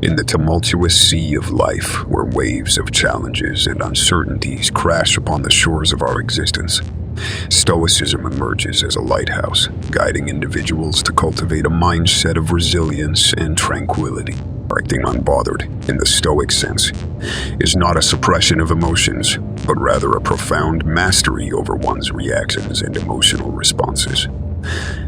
In the tumultuous sea of life, where waves of challenges and uncertainties crash upon the shores of our existence, Stoicism emerges as a lighthouse, guiding individuals to cultivate a mindset of resilience and tranquility. Acting unbothered, in the Stoic sense, is not a suppression of emotions, but rather a profound mastery over one's reactions and emotional responses.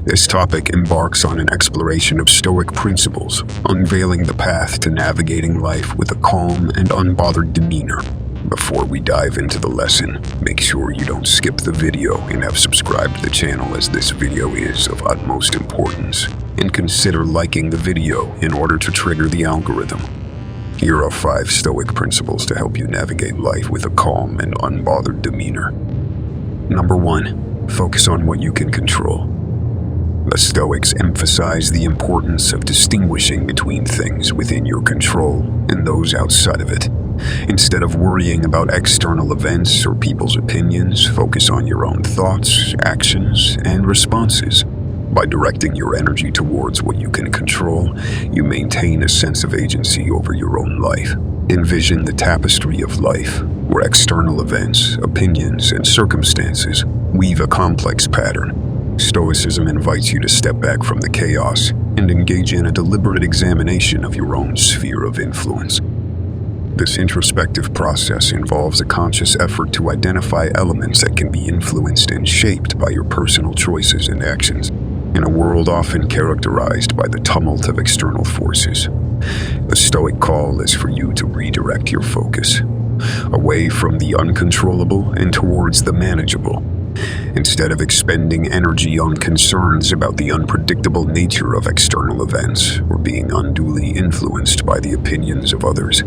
This topic embarks on an exploration of Stoic principles, unveiling the path to navigating life with a calm and unbothered demeanor. Before we dive into the lesson, make sure you don't skip the video and have subscribed to the channel, as this video is of utmost importance, and consider liking the video in order to trigger the algorithm. Here are 5 Stoic principles to help you navigate life with a calm and unbothered demeanor. Number 1. Focus on what you can control. The Stoics emphasize the importance of distinguishing between things within your control and those outside of it. Instead of worrying about external events or people's opinions, focus on your own thoughts, actions, and responses. By directing your energy towards what you can control, you maintain a sense of agency over your own life. Envision the tapestry of life, where external events, opinions, and circumstances weave a complex pattern. Stoicism invites you to step back from the chaos and engage in a deliberate examination of your own sphere of influence. This introspective process involves a conscious effort to identify elements that can be influenced and shaped by your personal choices and actions, in a world often characterized by the tumult of external forces. The Stoic call is for you to redirect your focus, away from the uncontrollable and towards the manageable. Instead of expending energy on concerns about the unpredictable nature of external events or being unduly influenced by the opinions of others,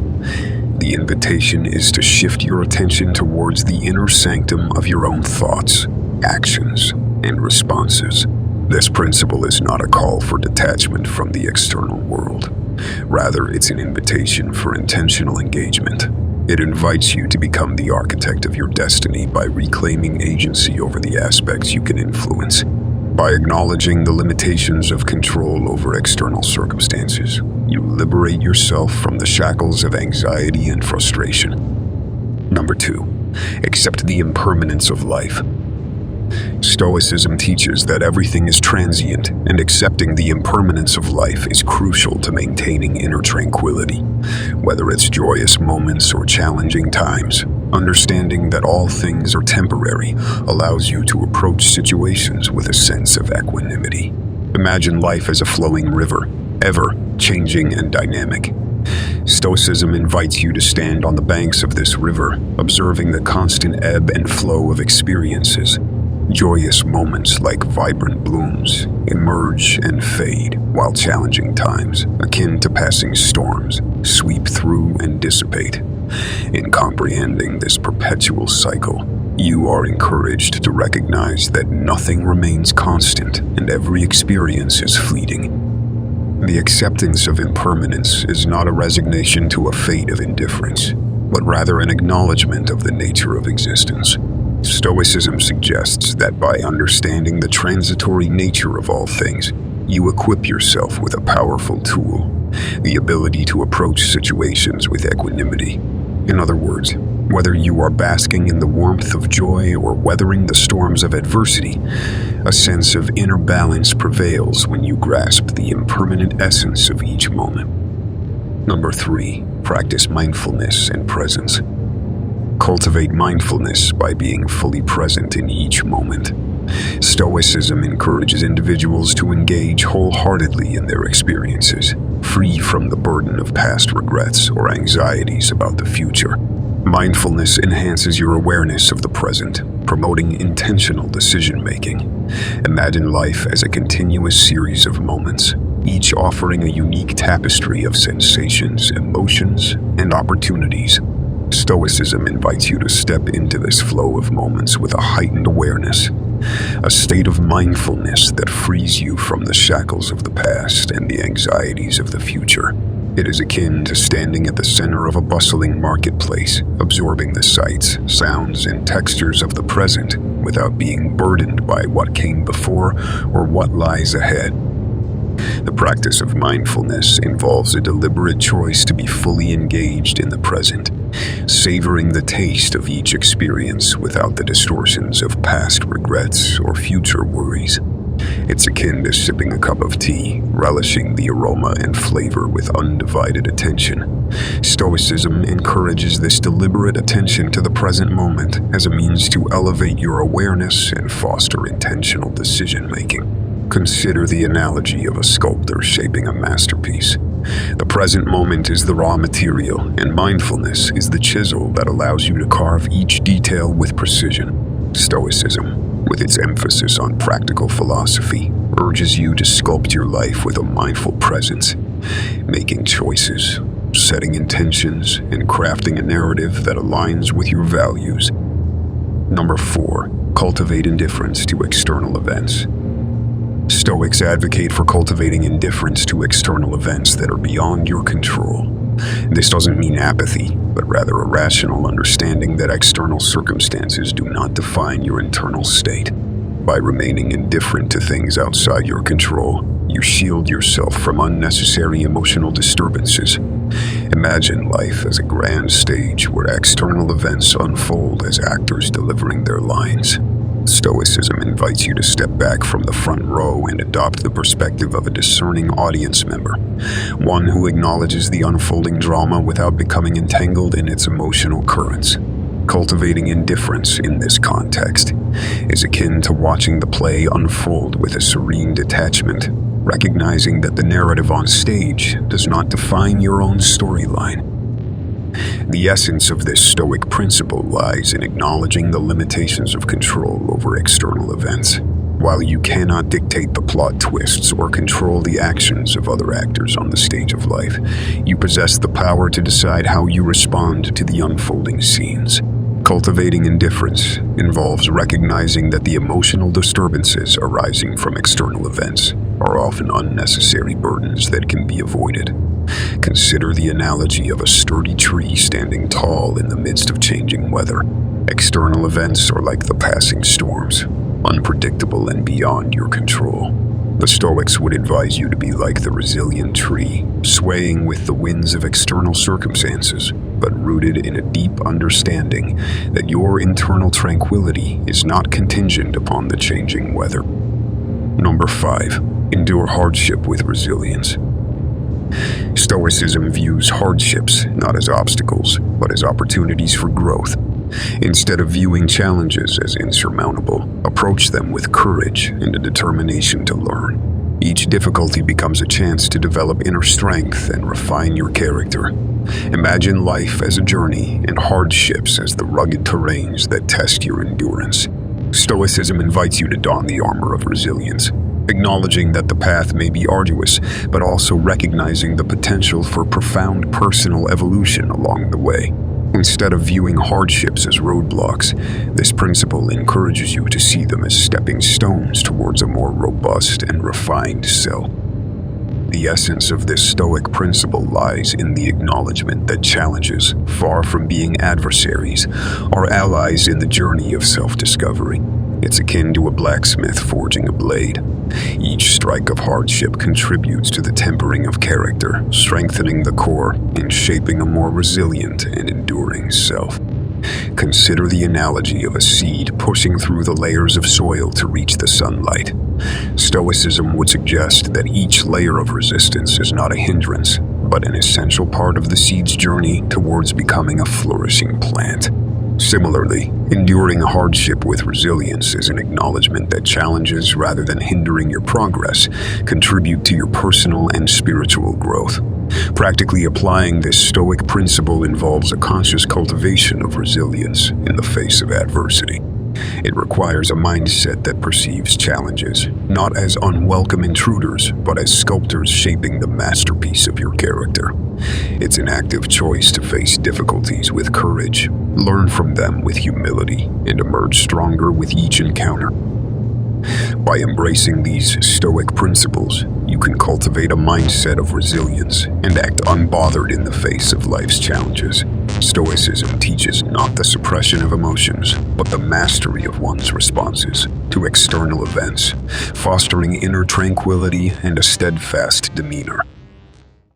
the invitation is to shift your attention towards the inner sanctum of your own thoughts, actions, and responses. This principle is not a call for detachment from the external world. Rather, it's an invitation for intentional engagement. It invites you to become the architect of your destiny by reclaiming agency over the aspects you can influence. By acknowledging the limitations of control over external circumstances, you liberate yourself from the shackles of anxiety and frustration. Number 2. Accept the impermanence of life. Stoicism teaches that everything is transient, and accepting the impermanence of life is crucial to maintaining inner tranquility. Whether it's joyous moments or challenging times, understanding that all things are temporary allows you to approach situations with a sense of equanimity. Imagine life as a flowing river, ever changing and dynamic. Stoicism invites you to stand on the banks of this river, observing the constant ebb and flow of experiences. Joyous moments, like vibrant blooms, emerge and fade, while challenging times, akin to passing storms, sweep through and dissipate. In comprehending this perpetual cycle, you are encouraged to recognize that nothing remains constant and every experience is fleeting. The acceptance of impermanence is not a resignation to a fate of indifference, but rather an acknowledgement of the nature of existence. Stoicism suggests that by understanding the transitory nature of all things, you equip yourself with a powerful tool, the ability to approach situations with equanimity. In other words, whether you are basking in the warmth of joy or weathering the storms of adversity, a sense of inner balance prevails when you grasp the impermanent essence of each moment. Number 3. Practice mindfulness and presence. Cultivate mindfulness by being fully present in each moment. Stoicism encourages individuals to engage wholeheartedly in their experiences, free from the burden of past regrets or anxieties about the future. Mindfulness enhances your awareness of the present, promoting intentional decision-making. Imagine life as a continuous series of moments, each offering a unique tapestry of sensations, emotions, and opportunities. Stoicism invites you to step into this flow of moments with a heightened awareness, a state of mindfulness that frees you from the shackles of the past and the anxieties of the future. It is akin to standing at the center of a bustling marketplace, absorbing the sights, sounds, and textures of the present without being burdened by what came before or what lies ahead. The practice of mindfulness involves a deliberate choice to be fully engaged in the present, savoring the taste of each experience without the distortions of past regrets or future worries. It's akin to sipping a cup of tea, relishing the aroma and flavor with undivided attention. Stoicism encourages this deliberate attention to the present moment as a means to elevate your awareness and foster intentional decision-making. Consider the analogy of a sculptor shaping a masterpiece. The present moment is the raw material, and mindfulness is the chisel that allows you to carve each detail with precision. Stoicism, with its emphasis on practical philosophy, urges you to sculpt your life with a mindful presence, making choices, setting intentions, and crafting a narrative that aligns with your values. Number 4, cultivate indifference to external events. Stoics advocate for cultivating indifference to external events that are beyond your control. This doesn't mean apathy, but rather a rational understanding that external circumstances do not define your internal state. By remaining indifferent to things outside your control, you shield yourself from unnecessary emotional disturbances. Imagine life as a grand stage where external events unfold as actors delivering their lines. Stoicism invites you to step back from the front row and adopt the perspective of a discerning audience member, one who acknowledges the unfolding drama without becoming entangled in its emotional currents. Cultivating indifference in this context is akin to watching the play unfold with a serene detachment, recognizing that the narrative on stage does not define your own storyline. The essence of this Stoic principle lies in acknowledging the limitations of control over external events. While you cannot dictate the plot twists or control the actions of other actors on the stage of life, you possess the power to decide how you respond to the unfolding scenes. Cultivating indifference involves recognizing that the emotional disturbances arising from external events are often unnecessary burdens that can be avoided. Consider the analogy of a sturdy tree standing tall in the midst of changing weather. External events are like the passing storms, unpredictable and beyond your control. The Stoics would advise you to be like the resilient tree, swaying with the winds of external circumstances, but rooted in a deep understanding that your internal tranquility is not contingent upon the changing weather. Number 5, endure hardship with resilience. Stoicism views hardships not as obstacles, but as opportunities for growth. Instead of viewing challenges as insurmountable, approach them with courage and a determination to learn. Each difficulty becomes a chance to develop inner strength and refine your character. Imagine life as a journey and hardships as the rugged terrains that test your endurance. Stoicism invites you to don the armor of resilience, acknowledging that the path may be arduous, but also recognizing the potential for profound personal evolution along the way. Instead of viewing hardships as roadblocks, this principle encourages you to see them as stepping stones towards a more robust and refined self. The essence of this Stoic principle lies in the acknowledgement that challenges, far from being adversaries, are allies in the journey of self-discovery. It's akin to a blacksmith forging a blade. Each strike of hardship contributes to the tempering of character, strengthening the core, and shaping a more resilient and enduring self. Consider the analogy of a seed pushing through the layers of soil to reach the sunlight. Stoicism would suggest that each layer of resistance is not a hindrance, but an essential part of the seed's journey towards becoming a flourishing plant. Similarly, enduring hardship with resilience is an acknowledgement that challenges, rather than hindering your progress, contribute to your personal and spiritual growth. Practically applying this Stoic principle involves a conscious cultivation of resilience in the face of adversity. It requires a mindset that perceives challenges, not as unwelcome intruders, but as sculptors shaping the masterpiece of your character. It's an active choice to face difficulties with courage, learn from them with humility, and emerge stronger with each encounter. By embracing these Stoic principles, you can cultivate a mindset of resilience and act unbothered in the face of life's challenges. Stoicism teaches not the suppression of emotions, but the mastery of one's responses to external events, fostering inner tranquility and a steadfast demeanor.